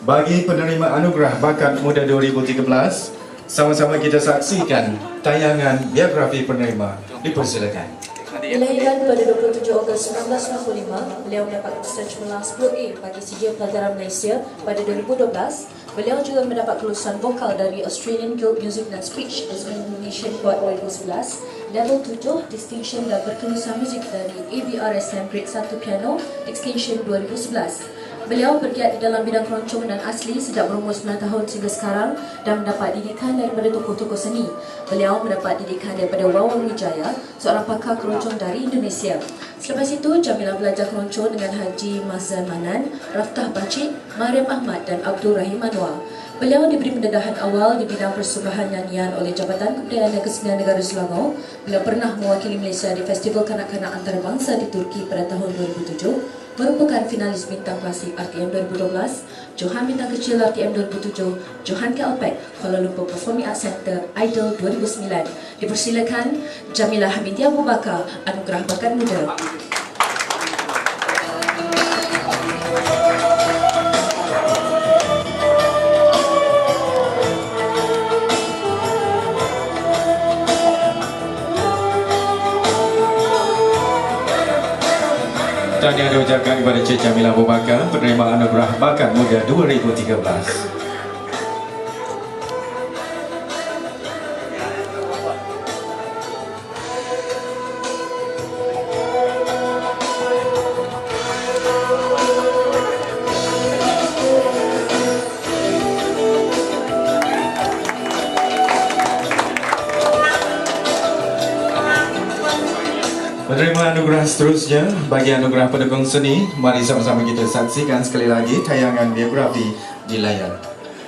Bagi penerima anugerah bakat muda 2013, sama-sama kita saksikan tayangan biografi penerima. Dipersilakan. Dilahirkan pada 27 Ogos 1995, beliau mendapat kelulusan cemerlang 10A bagi Sijil Pelajaran Malaysia pada 2012. Beliau juga mendapat kelulusan vokal dari Australian Guild Music and Speech Examination Board 2011, level 7 Distinction dan berkelulusan muzik dari ABRSM Grade 1 Piano Extension 2011. Beliau bergiat di dalam bidang keroncong dan asli sejak berumur 9 tahun sehingga sekarang dan mendapat didikan daripada tokoh-tokoh seni. Beliau mendapat didikan daripada Wawan Wijaya, seorang pakar keroncong dari Indonesia. Selepas itu, Jamilah belajar keroncong dengan Haji Mazlan Manan, Raftah Bacik, Mariam Ahmad dan Abdul Rahim Anwar. Beliau diberi pendedahan awal di bidang persembahan nyanyian oleh Jabatan Kebudayaan dan Kesenian Negara Selangor. Beliau pernah mewakili Malaysia di Festival Kanak-Kanak Antarabangsa di Turki pada tahun 2007. Merupakan finalis bintang klasik RTM 2012, Johan bintang kecil RTM 2007, Johan Kalpek, Kuala Lumpur Performing Arts Center, Idol 2009. Dipersilakan Jamilah Hamidiah Abu Bakar, Anugerah Bakat Muda. Tahniah diucapkan kepada Cik Jamilah Abu Bakar, penerima Anugerah Bakat Muda 2013. Menerima anugerah seterusnya bagi anugerah pendukung seni, mari sama-sama kita saksikan sekali lagi tayangan biografi di layar.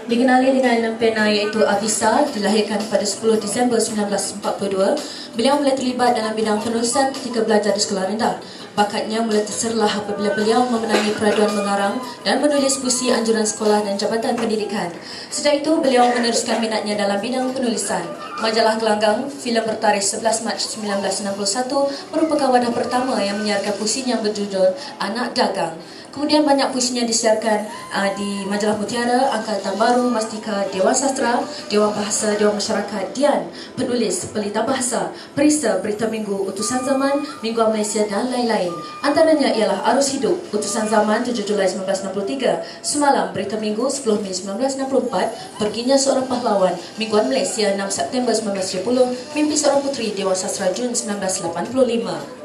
Dikenali dengan pena iaitu Avisa, dilahirkan pada 10 Disember 1942. Beliau mulai terlibat dalam bidang penulisan ketika belajar di sekolah rendah. Bakatnya mulai terserlah apabila beliau memenangi peraduan mengarang dan menulis puisi anjuran sekolah dan jabatan pendidikan. Sejak itu, beliau meneruskan minatnya dalam bidang penulisan. Majalah Gelanggang, filem bertarikh 11 Mac 1961 merupakan wadah pertama yang menyiarkan puisinya yang berjudul Anak Dagang. Kemudian banyak puisinya disiarkan di Majalah Mutiara, Angkatan Baru, Mastika, Dewan Sastra, Dewan Bahasa, Dewan Masyarakat, Dian, Penulis, Pelita Bahasa, Perisa, Berita Minggu, Utusan Zaman, Mingguan Malaysia dan lain-lain. Antaranya ialah Arus Hidup, Utusan Zaman 7 Julai 1963, Semalam, Berita Minggu 10 Mei 1964, Perginya Seorang Pahlawan, Mingguan Malaysia 6 September 1970, Mimpi Seorang Puteri, Dewan Sastra Jun 1985.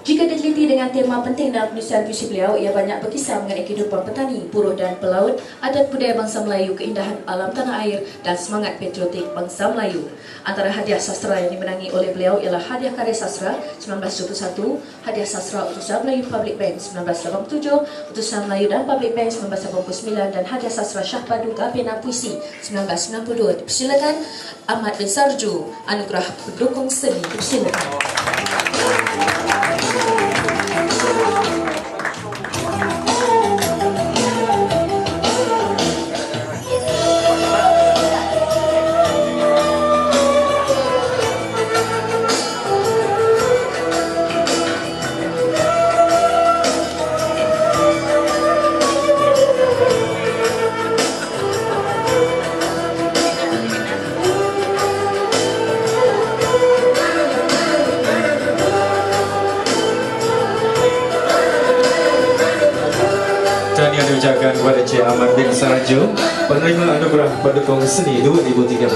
Jika diteliti dengan tema penting dalam penulisan puisi beliau, ia banyak berkisah mengenai kehidupan petani, buruh dan pelaut, adat budaya bangsa Melayu, keindahan alam tanah air dan semangat patriotik bangsa Melayu. Antara hadiah sastra yang dimenangi oleh beliau ialah Hadiah Karya Sastra 1921, Hadiah Sastra Utusan Melayu Public Bank 1987, Utusan Melayu dan Public Bank 1989 dan Hadiah Sastra Shah Paduka Pena Puisi 1992. Dipersilakan Ahmad bin Sarju, Anugerah Pendukung Seni. Dipersilakan. Diucapkan kepada Cik Ahmad bin Sarju, penerima anugerah pendukung seni 2013.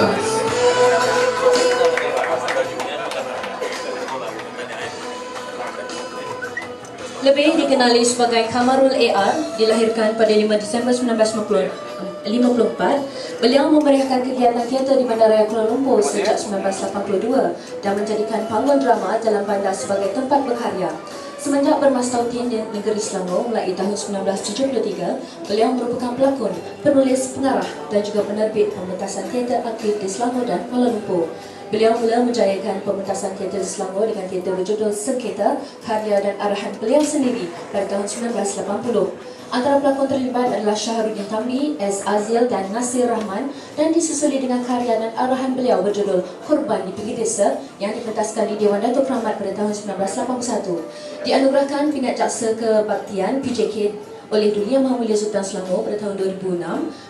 Lebih dikenali sebagai Kamarul AR, dilahirkan pada 5 Disember 1954. Beliau memeriahkan kegiatan teater di Bandaraya Kuala Lumpur sejak 1982 dan menjadikan panggung drama Jalan Bandar sebagai tempat berkarya. Semenjak bermastautin di negeri Selangor mulai tahun 1973, beliau merupakan pelakon, penulis, pengarah dan juga penerbit pementasan teater aktif di Selangor dan Kuala Lumpur. Beliau mula menjayakan pementasan teater Selangor dengan teater berjudul Sengketa, karya dan arahan beliau sendiri pada tahun 1980. Antara pelakon terlibat adalah Syahrudin Tamli, S. Azil dan Nasir Rahman, dan disusuli dengan karya dan arahan beliau berjudul Korban di Pinggir Desa yang dipentaskan di Dewan Datuk Rahmat pada tahun 1981. Dianugerahkan pingat jaksa kebaktian PJK oleh Duli Yang Maha Mulia Sultan Selangor pada tahun 2006,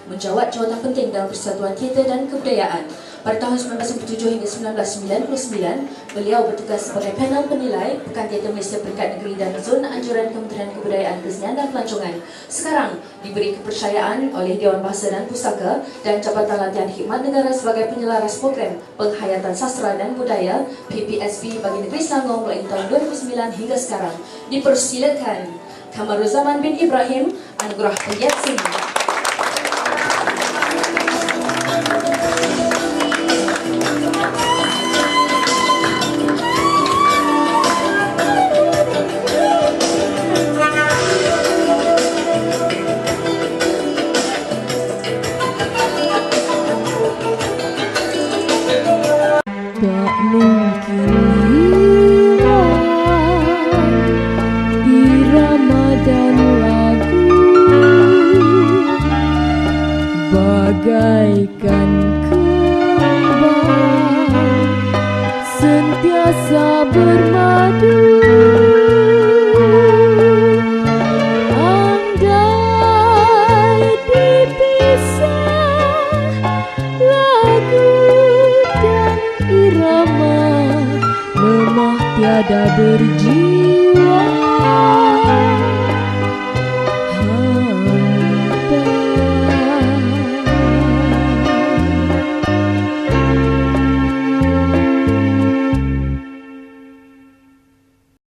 menjawat jawatan penting dalam Persatuan Teater dan Kebudayaan. Pada tahun 1997 hingga 1999, beliau bertugas sebagai panel penilai Pekan Teater Malaysia Peringkat Negeri dan Zona Anjuran Kementerian Kebudayaan, Kesenian dan Pelancongan. Sekarang diberi kepercayaan oleh Dewan Bahasa dan Pustaka dan Jabatan Latihan Khidmat Negara sebagai penyelaras program Penghayatan Sastra dan Budaya PPSB bagi Negeri Selangor mulai tahun 2009 hingga sekarang. Dipersilakan Kamaruzaman bin Ibrahim, Anugerah Pegiat Seni. Tak mungkin hilang irama dan lagu, bagaikan kembang sentiasa bermadu. Andai dipisah lagu dan irama, lemah tiada berjiwa.